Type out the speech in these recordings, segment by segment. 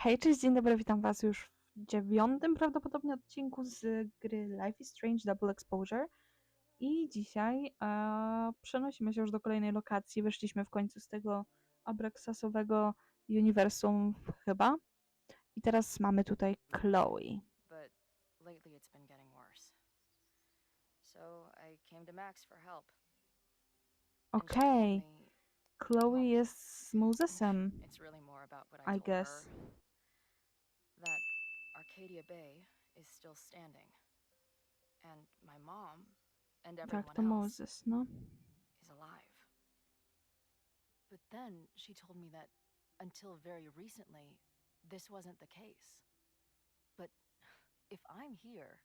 Hej, cześć, dzień dobry, witam was już w 9. prawdopodobnie odcinku z gry Life is Strange Double Exposure. I dzisiaj przenosimy się już do kolejnej lokacji. Wyszliśmy w końcu z tego abraksasowego uniwersum chyba. I teraz mamy tutaj Chloe. But lately it's been getting worse. So I came to Max for help. And she told Okej, me, Chloe well, jest z Mosesem, it's really more about what I I told her. guess. That Arcadia Bay is still standing. And my mom and Tak, everyone to else Moses, no. is alive. But then she told me that until very recently, this wasn't the case. But if I'm here,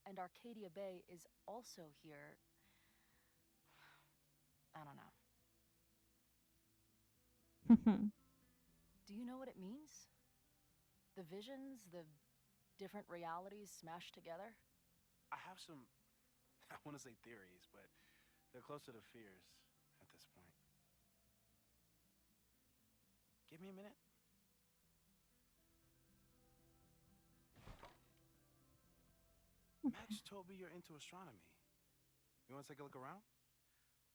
and Arcadia Bay is also here, I don't know. Do you know what it means? The visions, the different realities smashed together? I have some, I want to say theories, but they're closer to fears at this point. Give me a minute. Max told me you're into astronomy. You want to take a look around?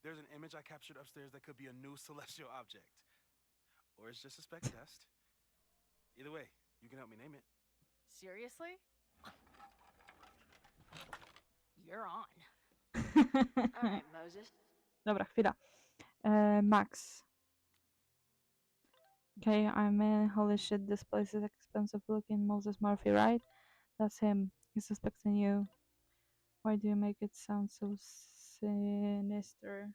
There's an image I captured upstairs that could be a new celestial object. Or it's just a spec test. Either way, you can help me name it. Seriously? You're on. All right, Moses. Dobra, chwila. Max. Okay, I'm in. Holy shit, this place is expensive looking. Moses Murphy, right? That's him. He's suspecting you. Why do you make it sound so sinister?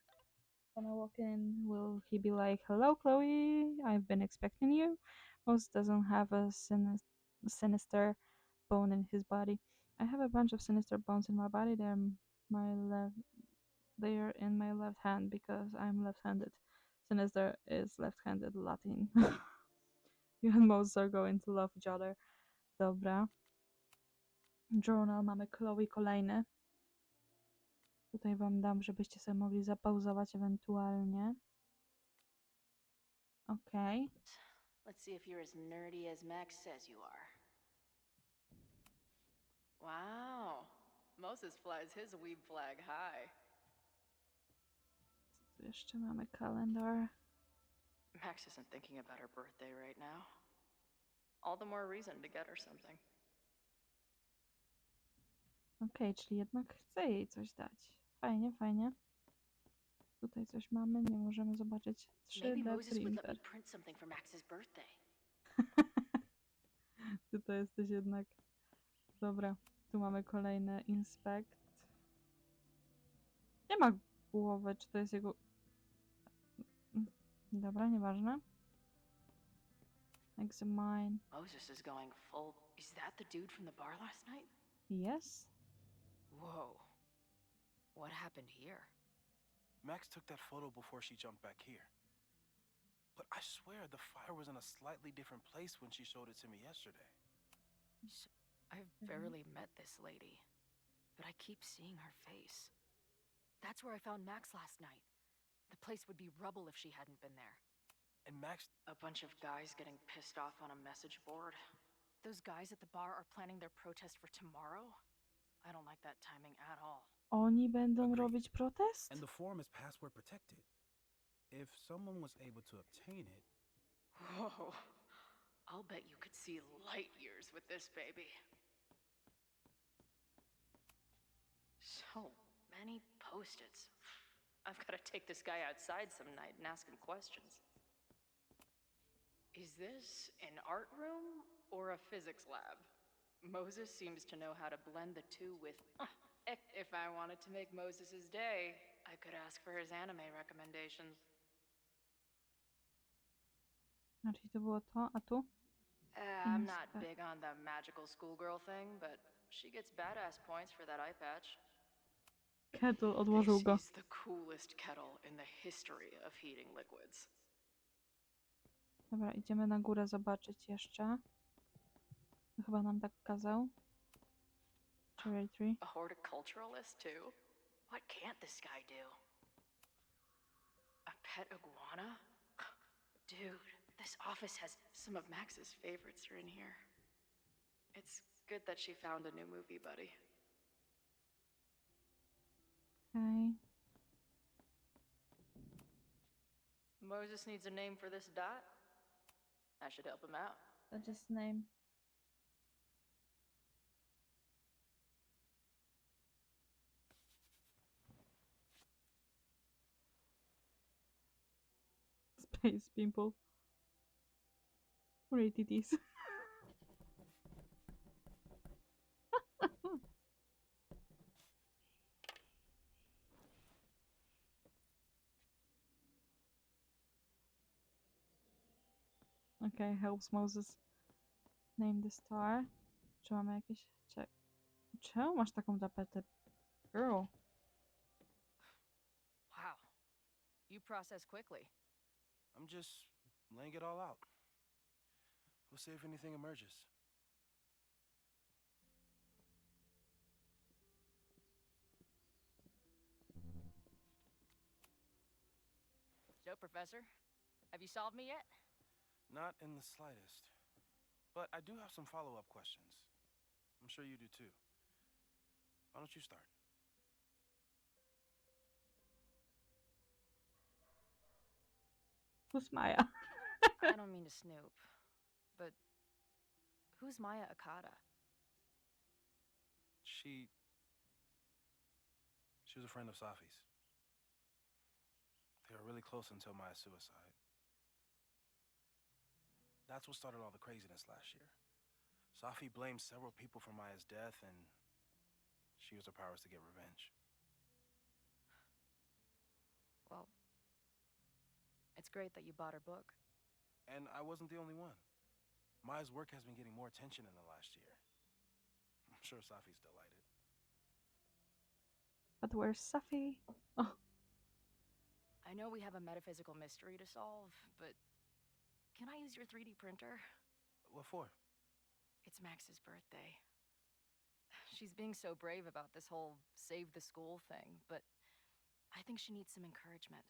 When I walk in, will he be like, "Hello, Chloe, I've been expecting you"? Moses doesn't have a sinister bone in his body. I have a bunch of sinister bones in my body. They're in my left hand because I'm left-handed. Sinister is left-handed Latin. You and Moses are going to love each other. Dobra. Journal mamy Chloe kolejny. Tutaj wam dam, żebyście sobie mogli zapauzować ewentualnie. Okej. Let's see if you're as nerdy as Max says you are. Wow. Moses flies his weeb flag high. Co tu jeszcze mamy? Calendar. Max isn't thinking about her birthday right now. All the more reason to get her something. Okej, czyli jednak chcę jej coś dać. Fajnie, fajnie. Tutaj coś mamy, nie możemy zobaczyć. Maybe 3D Moses would let me printer. print something for Max's birthday. Ty to jesteś jednak... Dobra, tu mamy kolejne inspect. Nie ma głowy, czy to jest jego... Dobra, nieważne. Examine. Moses is going full. Is that the dude from the bar last night? Yes. Whoa. What happened here? Max took that photo before she jumped back here. But I swear the fire was in a slightly different place when she showed it to me yesterday. I've barely met this lady, but I keep seeing her face. That's where I found Max last night. The place would be rubble if she hadn't been there. And Max... A bunch of guys getting pissed off on a message board. Those guys at the bar are planning their protest for tomorrow? I don't like that timing at all. Oni będą Agreed. robić protest? And the form is password protected. If someone was able to obtain it... Whoa. I'll bet you could see light years with this baby. So many post-its. I've got to take this guy outside some night and ask him questions. Is this an art room or a physics lab? Moses seems to know how to blend the two with... If I wanted to make Moses' day, I could ask for his anime recommendations. A czyli to było to, a tu? I'm not big on the magical schoolgirl thing, but she gets badass points for that eye patch. Kettle, odłożył go. This is the coolest kettle in the history of heating liquids. Dobra, idziemy na górę zobaczyć jeszcze. Chyba nam tak kazał. Cherry tree. A horticulturalist too? What can't this guy do? A pet iguana? Dude, This office has some of Max's favorites are in here. It's good that she found a new movie buddy. Okay. Moses needs a name for this dot. I should help him out. That's just name. Space pimple. Rated it is. Okay, helps Moses name the star. Czy mamy jakieś... Czemu masz taką tapetę? Girl. Wow. You process quickly. I'm just laying it all out. We'll see if anything emerges. So, Professor, have you solved me yet? Not in the slightest. But I do have some follow-up questions. I'm sure you do too. Why don't you start? Who's Maya? I don't mean to snoop, but who's Maya Akata? She was a friend of Safi's. They were really close until Maya's suicide. That's what started all the craziness last year. Safi blamed several people for Maya's death, and she used her powers to get revenge. Well, it's great that you bought her book. And I wasn't the only one. Maya's work has been getting more attention in the last year. I'm sure Safi's delighted. But where's Safi? Oh, I know we have a metaphysical mystery to solve, but can I use your 3D printer? What for? It's Max's birthday. She's being so brave about this whole save the school thing, but I think she needs some encouragement.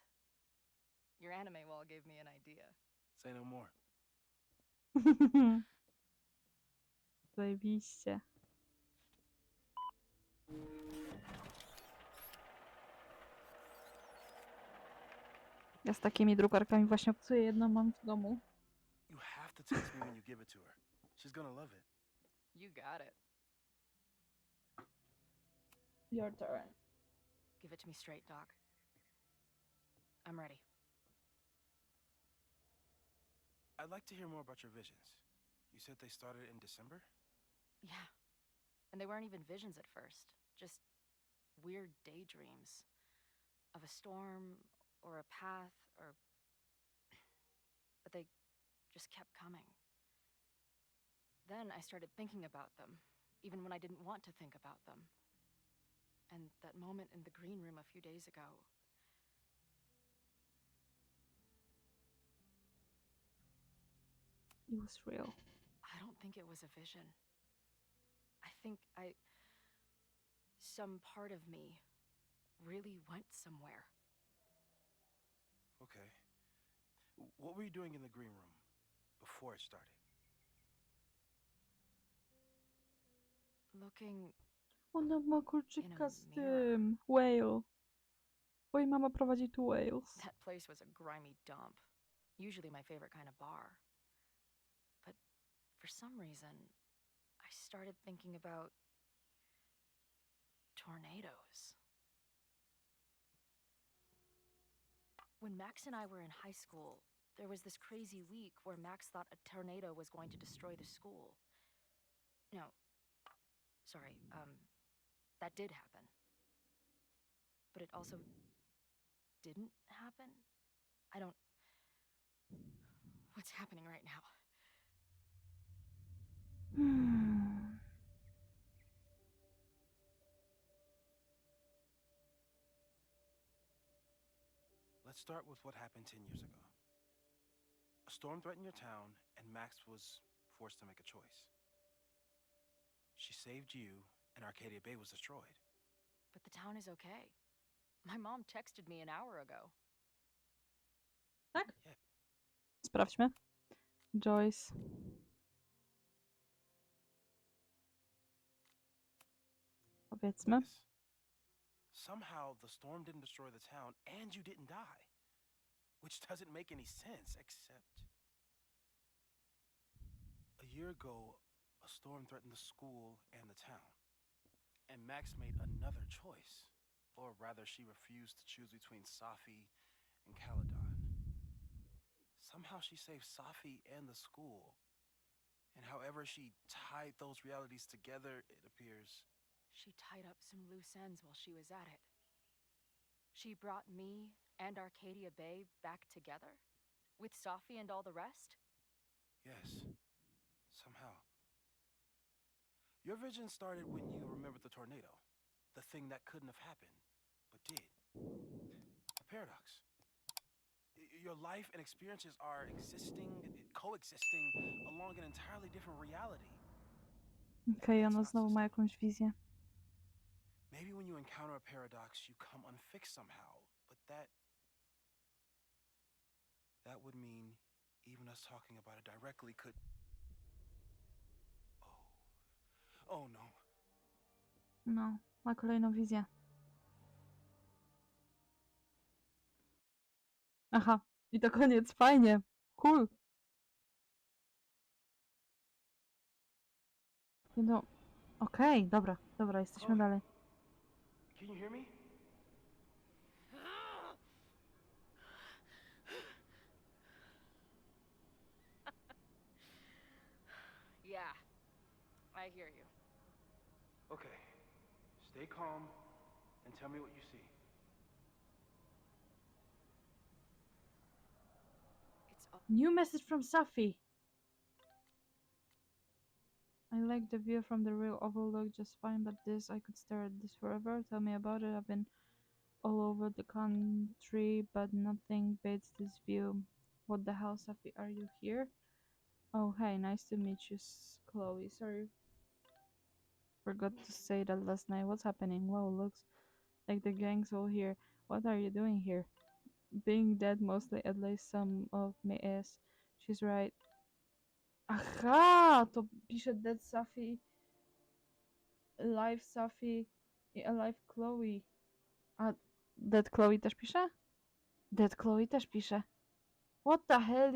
Your anime wall gave me an idea. Say no more. zajebiście. Ja z takimi drukarkami właśnie obcuję. Jedną mam w domu. You have to text me when you give it to her. She's gonna love it. You got it. Your turn. Give it to me straight, Doc. I'm ready. I'd like to hear more about your visions. You said they started in December? Yeah. And they weren't even visions at first. Just weird daydreams. Of a storm, or a path, or... But they just kept coming. Then I started thinking about them, even when I didn't want to think about them. And that moment in the green room a few days ago... It was real. I don't think it was a vision. I think some part of me really went somewhere. Okay. What were you doing in the green room before it started? Looking... Ona ma kolczyka z mirror. tym. Whale. Bo jej mama prowadzi tu Wales. That place was a grimy dump. Usually my favorite kind of bar. But for some reason, I started thinking about... tornadoes. When Max and I were in high school, there was this crazy week where Max thought a tornado was going to destroy the school. No. Sorry, that did happen. But it also didn't happen? I don't... What's happening right now? Let's start with what happened 10 years ago. A storm threatened your town, and Max was forced to make a choice. She saved you, and Arcadia Bay was destroyed. But the town is okay. My mom texted me an hour ago. Tak? Yeah. Sprawdźmy. Joyce. Powiedzmy. Yes. Somehow the storm didn't destroy the town and you didn't die. Which doesn't make any sense, except... A year ago, a storm threatened the school and the town. And Max made another choice. Or rather, she refused to choose between Safi and Caladon. Somehow she saved Safi and the school. And however she tied those realities together, it appears... She tied up some loose ends while she was at it. She brought me and Arcadia Bay back together? With Safi and all the rest? Yes. Somehow. Your vision started when you remembered the tornado. The thing that couldn't have happened, but did. A paradox. Your life and experiences are coexisting along an entirely different reality. Okej, That's ona not znowu ma sustainable. jakąś wizję. Maybe when you encounter a paradox, you come unfixed somehow, but that would mean even us talking about it directly could... Oh no. No, ma kolejną wizję. Aha, i to koniec, fajnie. Cool. No, okej, dobra, jesteśmy Chloe, dalej. can you hear me? Yeah, I hear you. Okay. Stay calm and tell me what you see. It's all New message from Safi. I like the view from the real overlook just fine, but this, I could stare at this forever. Tell me about it. I've been all over the country, but nothing beats this view. What the hell, Safi? Are you here? Oh, hey, nice to meet you, Chloe. Sorry, forgot to say that last night. What's happening? Wow, looks like the gang's all here. What are you doing here? Being dead mostly, at least some of me is. She's right. Aha! To pisze Dead Safi, Alive Safi i Alive Chloe. A Dead Chloe też pisze? Dead Chloe też pisze. What the hell?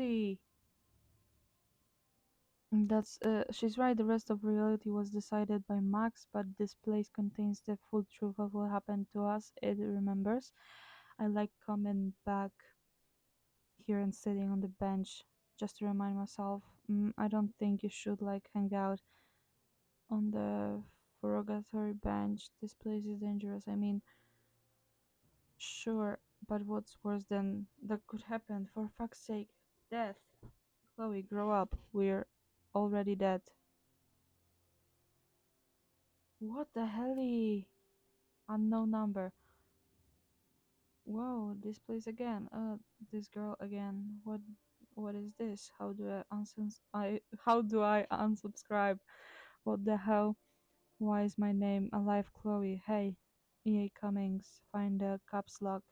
That's she's right. The rest of reality was decided by Max, but this place contains the full truth of what happened to us. It remembers. I like coming back here and sitting on the bench just to remind myself. I don't think you should like hang out on the derogatory bench. This place is dangerous. I mean, sure, but what's worse than that could happen? For fuck's sake, death. Chloe, grow up. We're already dead. What the hell? Unknown number. Whoa, this place again. This girl again. What is this? How do I unsubscribe? What the hell? Why is my name Alive Chloe? Hey, EA Cummings, find the caps lock.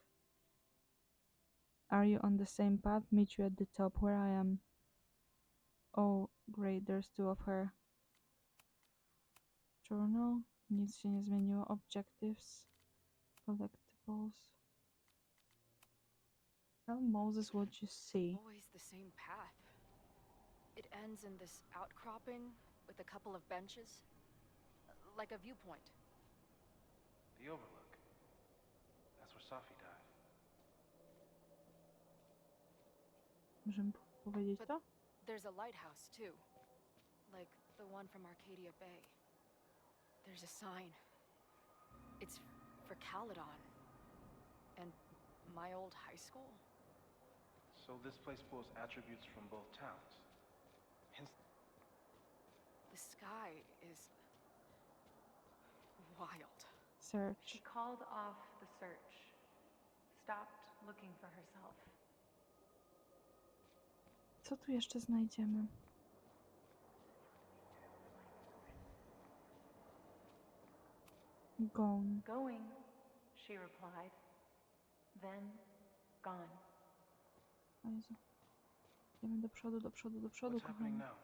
Are you on the same path? Meet you at the top where I am. Oh, great, there's two of her. Journal? Nic się nie zmieniło. Objectives. Collectibles. Tell Moses what you see. always the same path. It ends in this outcropping with a couple of benches. Like a viewpoint. The overlook. That's where Safi died. Możemy powiedzieć to? There's a lighthouse, too. Like the one from Arcadia Bay. There's a sign. It's for Caladon. And my old high school? So this place pulls attributes from both towns. Hence, The sky is wild. Search. She called off the search, stopped looking for herself. Co tu jeszcze znajdziemy? Gone. Going, she replied, then gone. O Jezu. Idziemy do przodu, do przodu, do przodu, What's happening kochani. now?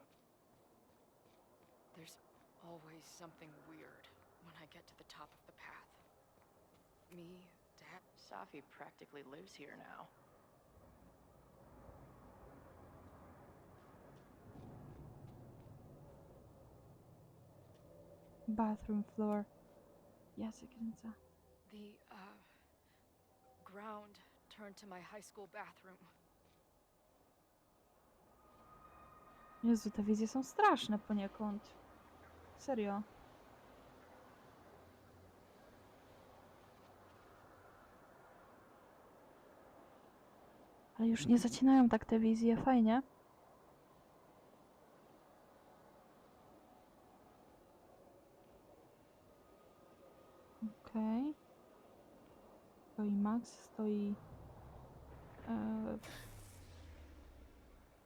There's always something weird when I get to the top of the path. Me, Dad. Safi practically lives here now. Bathroom floor. Ja cię kręcę. The, ground turned to my high school bathroom. Jezu, te wizje są straszne poniekąd. Serio. Ale już nie zacinają tak te wizje, fajnie. Okej. Stoi Max, stoi...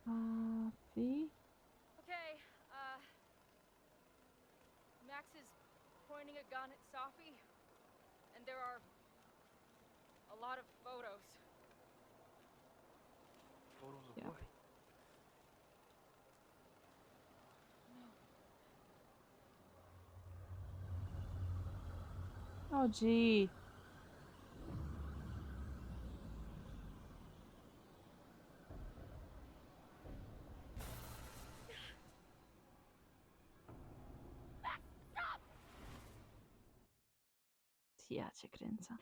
Safi. Okay, Max is pointing a gun at Safi, and there are a lot of photos. Photos of Yeah. what? O, gee. Ja cię kręcę.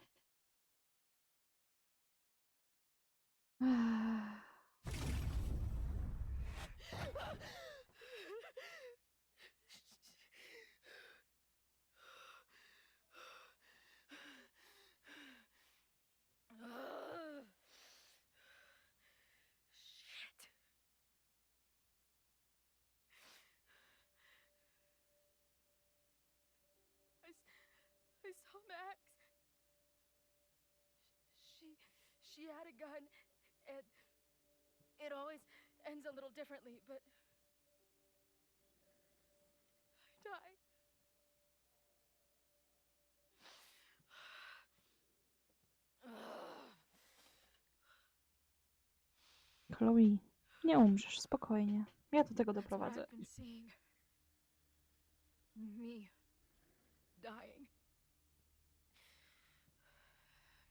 Shit. I saw Max. She had a gun, and it always ends a little differently, but I died. Chloe, nie umrzesz, spokojnie. Ja do tego That's what doprowadzę. I've been seeing. Me dying.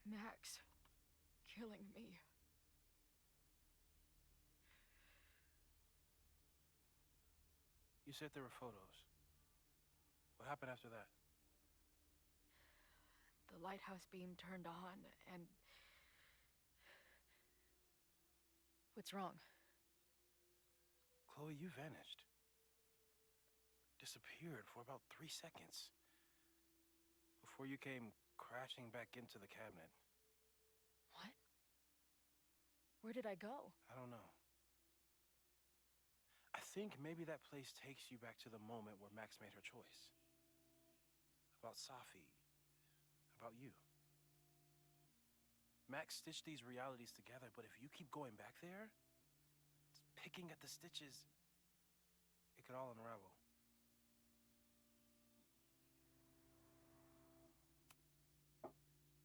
Max killing me. You said there were photos. What happened after that? The lighthouse beam turned on, and... What's wrong? Chloe, you vanished. Disappeared for about 3 seconds. Before you came crashing back into the cabinet. What? Where did I go? I don't know. I think maybe that place takes you back to the moment where Max made her choice. About Safi. About you. Max stitched these realities together, but if you keep going back there, picking at the stitches, it could all unravel.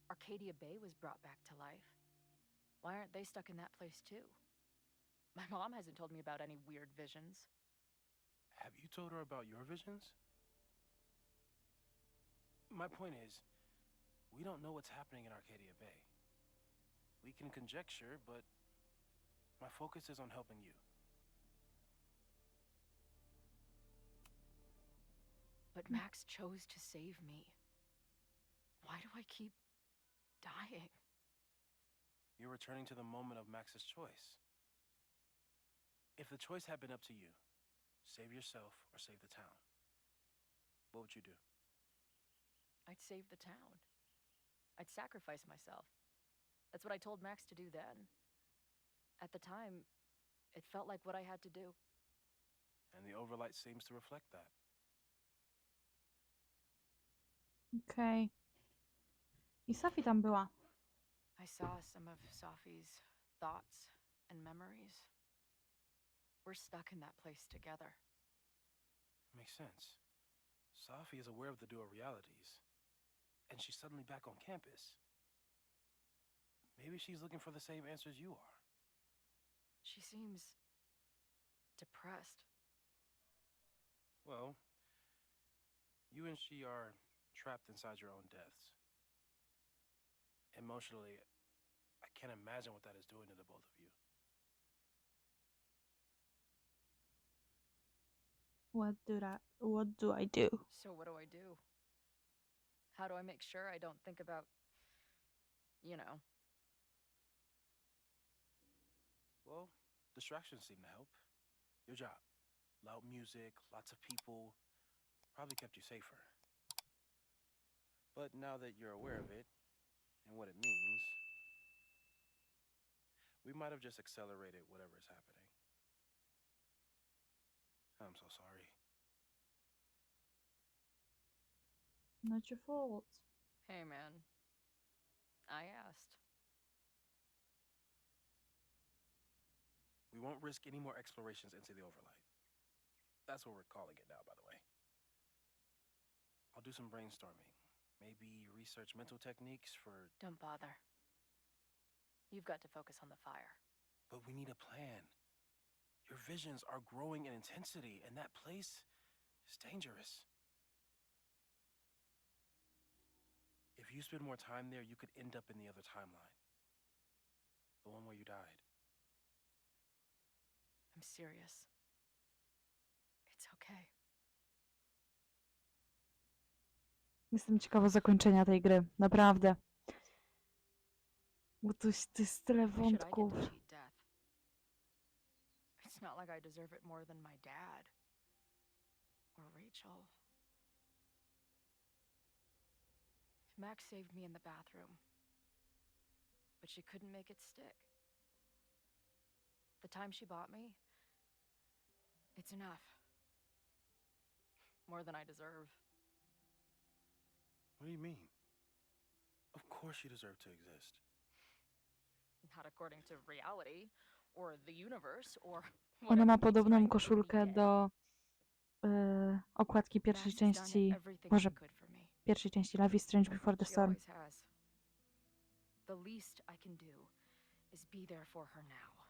Arcadia Bay was brought back to life. Why aren't they stuck in that place too? My mom hasn't told me about any weird visions. Have you told her about your visions? My point is, we don't know what's happening in Arcadia Bay. We can conjecture, but my focus is on helping you. But Max chose to save me. Why do I keep dying? You're returning to the moment of Max's choice. If the choice had been up to you, save yourself or save the town, what would you do? I'd save the town. I'd sacrifice myself. That's what I told Max to do then. At the time, it felt like what I had to do. And the overlight seems to reflect that. Okej. I Safi tam była. I saw some of Safi's thoughts and memories. We're stuck in that place together. Makes sense. Safi is aware of the dual realities, and she's suddenly back on campus. Maybe she's looking for the same answers you are. She seems depressed. Well, you and she are trapped inside your own deaths. Emotionally, I can't imagine what that is doing to the both of you. What do I do? So what do I do? How do I make sure I don't think about, you know, Well, distractions seem to help. Your job. Loud music, lots of people, probably kept you safer. But now that you're aware of it and what it means, we might have just accelerated whatever is happening. I'm so sorry. Not your fault. hey man, I asked. We won't risk any more explorations into the overlight. That's what we're calling it now, by the way. I'll do some brainstorming. Maybe research mental techniques for. Don't bother. You've got to focus on the fire. But we need a plan. Your visions are growing in intensity, and that place is dangerous. If you spend more time there, you could end up in the other timeline. The one where you died. I'm serious. It's okay. Jestem ciekawa zakończenia tej gry. Naprawdę. Bo to jest tyle Why should I get wątków. to cheat death? It's not like I deserve it more than my dad. Or Rachel. Max saved me in the bathroom. But she couldn't make it stick. The time she bought me, it's enough. More than I deserve. What do you mean? Of course you deserve to exist. Not according to reality, or the universe, or Ona ma whatever keeps podobną trying to make me koszulkę gay. do okładki pierwszej Max has done części. everything Może she could for me. pierwszej części Life is Strange Before the She Storm. always has. The least I can do is be there for her now.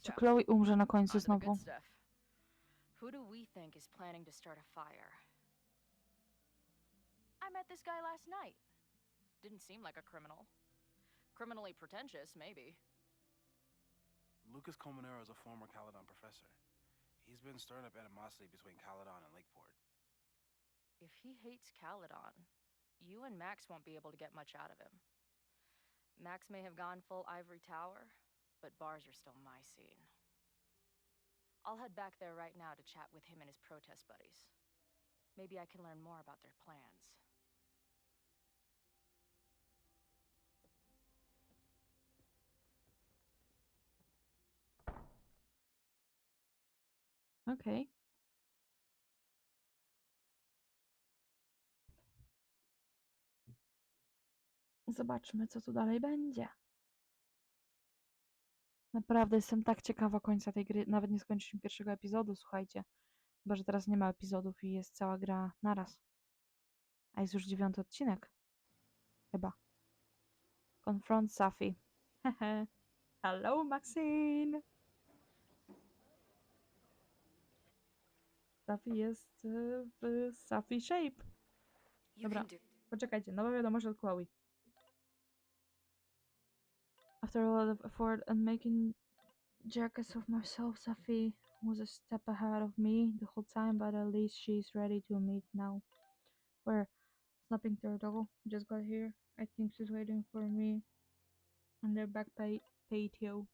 Czy So, Chloe umrze na końcu on to the znowu? good stuff. Who do we think is planning to start a fire? I met this guy last night. Didn't seem like a criminal. Criminally pretentious, maybe. Lucas Colmenero is a former Caledon professor. He's been stirring up animosity between Caledon and Lakeport. If he hates Caledon, you and Max won't be able to get much out of him. Max may have gone full ivory tower, but bars are still my scene. I'll head back there right now to chat with him and his protest buddies. Maybe I can learn more about their plans. Okej. Zobaczmy, co tu dalej będzie. Naprawdę jestem tak ciekawa końca tej gry. Nawet nie skończyliśmy pierwszego epizodu, słuchajcie. Chyba, że teraz nie ma epizodów i jest cała gra naraz. A jest już 9 odcinek. Chyba. Confront Safi. Hehe. Hello, Maxine! Safi jest w Safi Shape. Dobra, poczekajcie. Nowa wiadomość od Chloe. After a lot of effort and making jackass of myself, Safi was a step ahead of me the whole time, but at least she's ready to meet now. Where? Snapping turtle just got here. I think she's waiting for me on their back patio.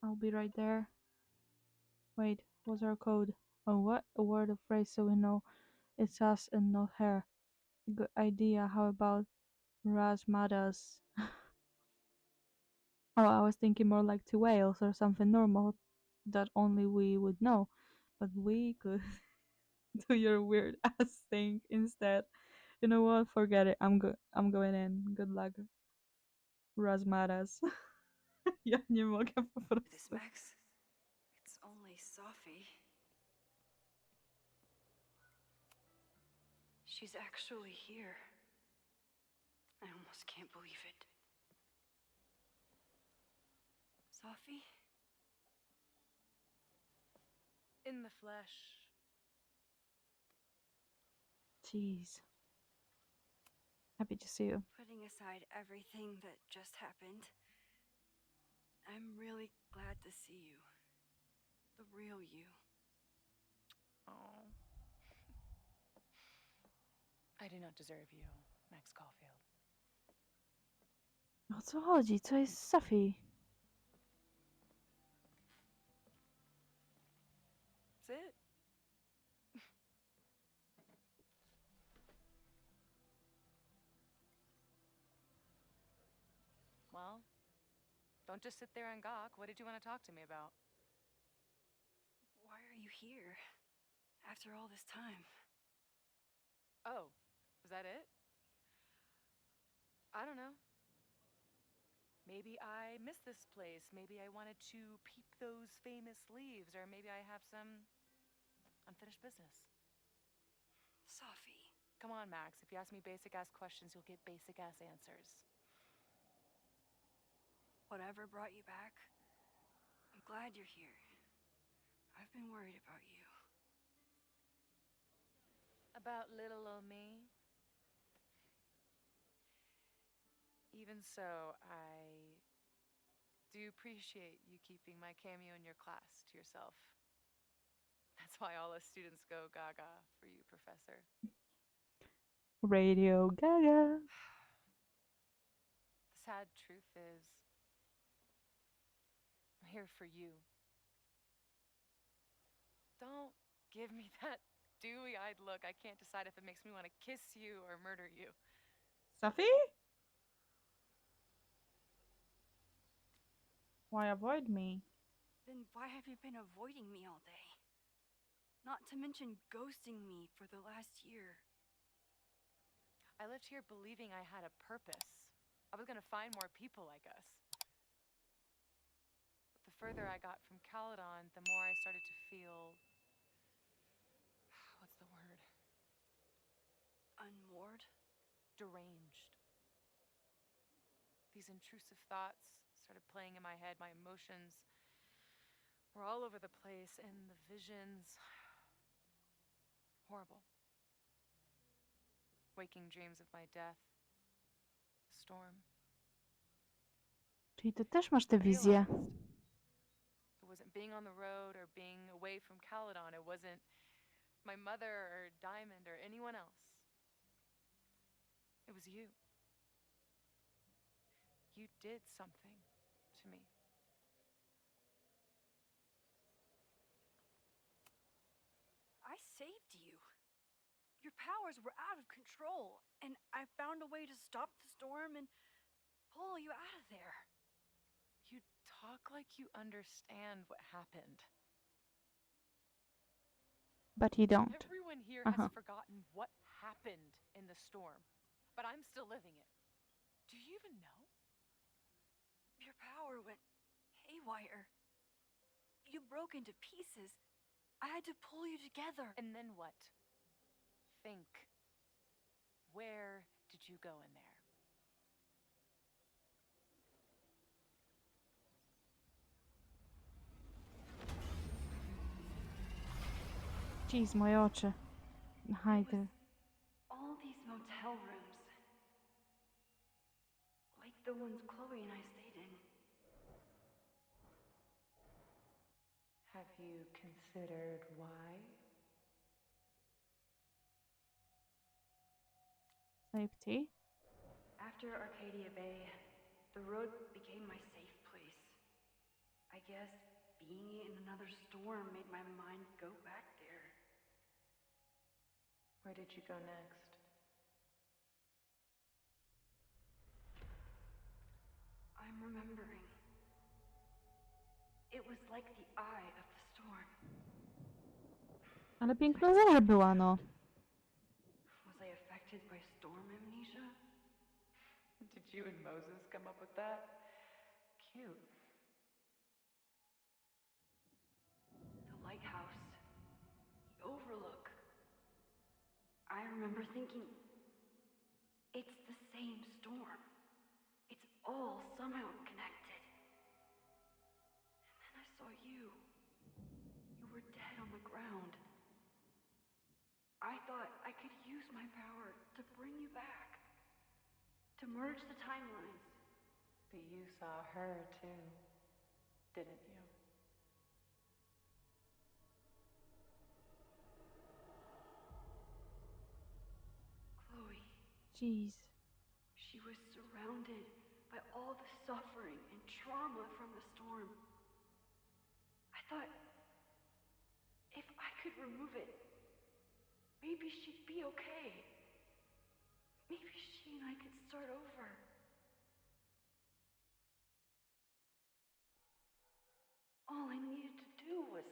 I'll be right there. Wait, what's our code? Oh, what? A word of phrase so we know it's us and not her. Good idea. How about Rasmadas? Oh, I was thinking more like two whales or something normal that only we would know. But we could do your weird ass thing instead. You know what? Forget it. I'm going in. Good luck. Rasmadas. Ja nie mogę po This prostu. Max, it's only Safi. She's actually here. I almost can't believe it. Safi? In the flesh. Jeez. Happy to see you. Putting aside everything that just happened, I'm really glad to see you. The real you. Oh. I do not deserve you, Max Caulfield. O co chodzi? Co jest z Safi? That's it. Well, don't just sit there and gawk. What did you want to talk to me about? Why are you here? After all this time? Oh, was that it? I don't know. Maybe I miss this place. Maybe I wanted to peep those famous leaves, or maybe I have some unfinished business. Safi. Come on, Max. If you ask me basic-ass questions, you'll get basic-ass answers. Whatever brought you back, I'm glad you're here. I've been worried about you. About little old me? Even so, I do appreciate you keeping my cameo in your class to yourself. That's why all us students go gaga for you, Professor. Radio Gaga. The sad truth is, I'm here for you. Don't give me that dewy-eyed look. I can't decide if it makes me want to kiss you or murder you. Safi? Why avoid me? Then why have you been avoiding me all day? Not to mention ghosting me for the last year. I lived here believing I had a purpose. I was gonna find more people like us. But the further I got from Caledon, the more I started to feel... what's the word? Unmoored? Deranged. These intrusive thoughts started playing in my head. My emotions were all over the place, and the visions... horrible. Waking dreams of my death. The storm. Czyli ty też masz te wizje. It wasn't being on the road or being away from Caledon. It wasn't my mother or Diamond or anyone else. It was you. You did something to me. I saved you. Your powers were out of control, and I found a way to stop the storm and pull you out of there. You talk like you understand what happened. But you don't. Everyone here Uh-huh. has forgotten what happened in the storm, but I'm still living it. Do you even know? Your power went haywire. You broke into pieces. I had to pull you together. And then what? Think. Where did you go in there? Jeez, moje oczy. Hajdę. All these motel rooms. Like the ones Chloe and I stayed in. Have you considered why? Safety. After Arcadia Bay, the road became my safe place. I guess being in another storm made my mind go back there. Where did you go next? I'm remembering. It was like the eye of the storm. Ale piękna rzecz była, no. Was I affected by storm amnesia? Did you and Moses come up with that? Cute. The lighthouse. The overlook. I remember thinking, it's the same storm. It's all somehow connected. And then I saw you. You were dead on the ground. I thought I could use my power to bring you back. To merge the timelines. But you saw her too, didn't you? Chloe, Jeez. she was surrounded by all the suffering and trauma from the storm. I thought if I could remove it, maybe she'd be okay. Maybe she and I could start over. All I needed to do was...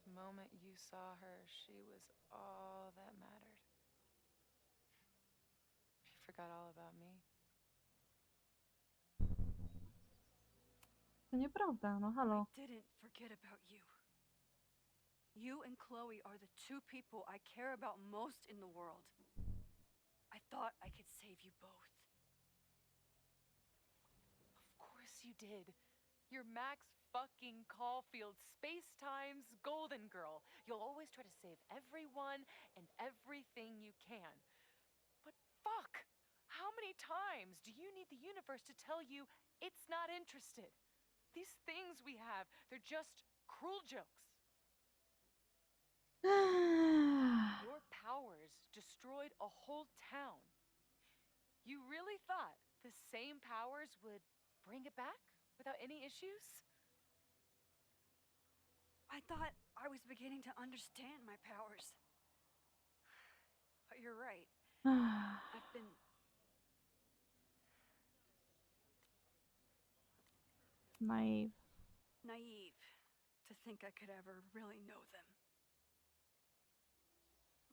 The moment you saw her, she was all that mattered. She forgot all about me. To nieprawda, no halo. Didn't forget about you. You and Chloe are the two people I care about most in the world. I thought I could save you both. Of course you did. You're Max fucking Caulfield, Space-Time's golden girl. You'll always try to save everyone and everything you can. But fuck! How many times do you need the universe to tell you it's not interested? These things we have, they're just cruel jokes. Your powers destroyed a whole town. You really thought the same powers would bring it back without any issues? I thought I was beginning to understand my powers. But you're right. I've been... Naive. naive to think I could ever really know them.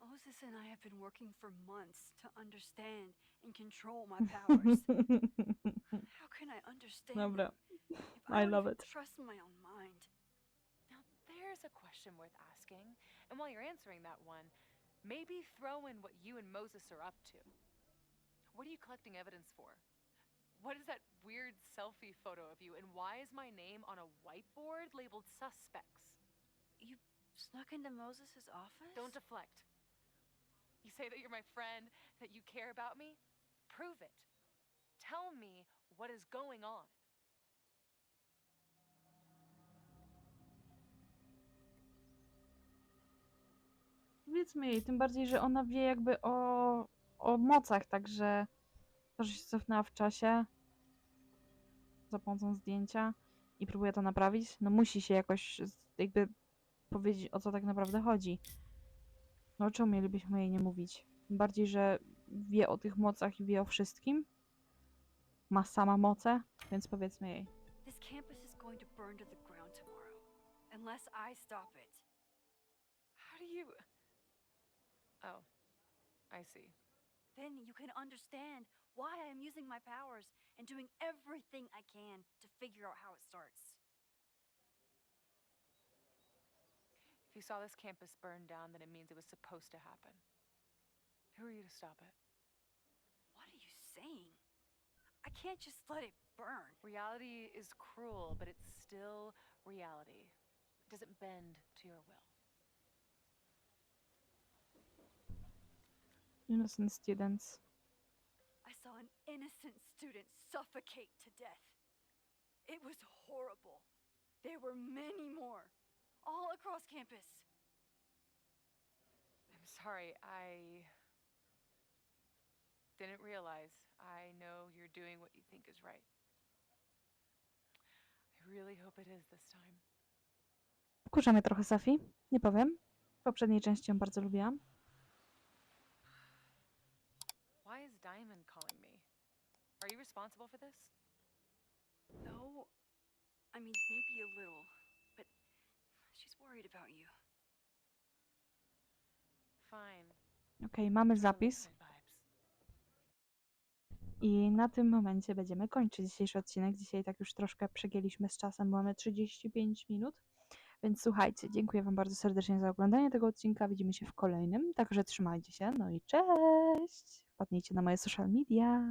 Moses and I have been working for months to understand and control my powers. How can I understand Dobra. them if I I don't love even it. trust my own mind? Now, there's a question worth asking. And while you're answering that one, maybe throw in what you and Moses are up to. What are you collecting evidence for? What is that weird selfie photo of you? And why is my name on a whiteboard labeled suspects? You snuck into Moses' office? Don't deflect. You say that you're my friend, that you care about me? Prove it. Tell me what is going on. Powiedzmy jej, tym bardziej, że ona wie jakby o mocach, także to, że się cofnęła w czasie za pomocą zdjęcia i próbuje to naprawić, no musi się jakoś jakby powiedzieć, o co tak naprawdę chodzi. No o czemu mielibyśmy jej nie mówić? Tym bardziej, że wie o tych mocach i wie o wszystkim. Ma sama moce, więc powiedzmy jej. This campus is going to burn to the ground tomorrow, unless I stop it. How do you... Oh, I see. Then you can understand why I am using my powers and doing everything I can to figure out how it starts. If you saw this campus burn down, then it means it was supposed to happen. Who are you to stop it? What are you saying? I can't just let it burn. Reality is cruel, but it's still reality. It doesn't bend to your will. Innocent students. I saw an innocent student suffocate to death. It was horrible. There were many more, all across campus. I'm sorry, I didn't realize. I know you're doing what you think is right. I really hope it is this time. Wkurza mnie trochę Safi, nie powiem. W poprzedniej części ją bardzo lubiłam. Why is Diamond calling me? Are you responsible for this? No, I mean, maybe a little, but she's worried about you. Fine. Okej, mamy Try to zapis. lift my vibes. I na tym momencie będziemy kończyć dzisiejszy odcinek. Dzisiaj tak już troszkę przegięliśmy z czasem, bo mamy 35 minut. Więc słuchajcie, dziękuję Wam bardzo serdecznie za oglądanie tego odcinka. Widzimy się w kolejnym, także trzymajcie się. No i cześć! Wpadnijcie na moje social media.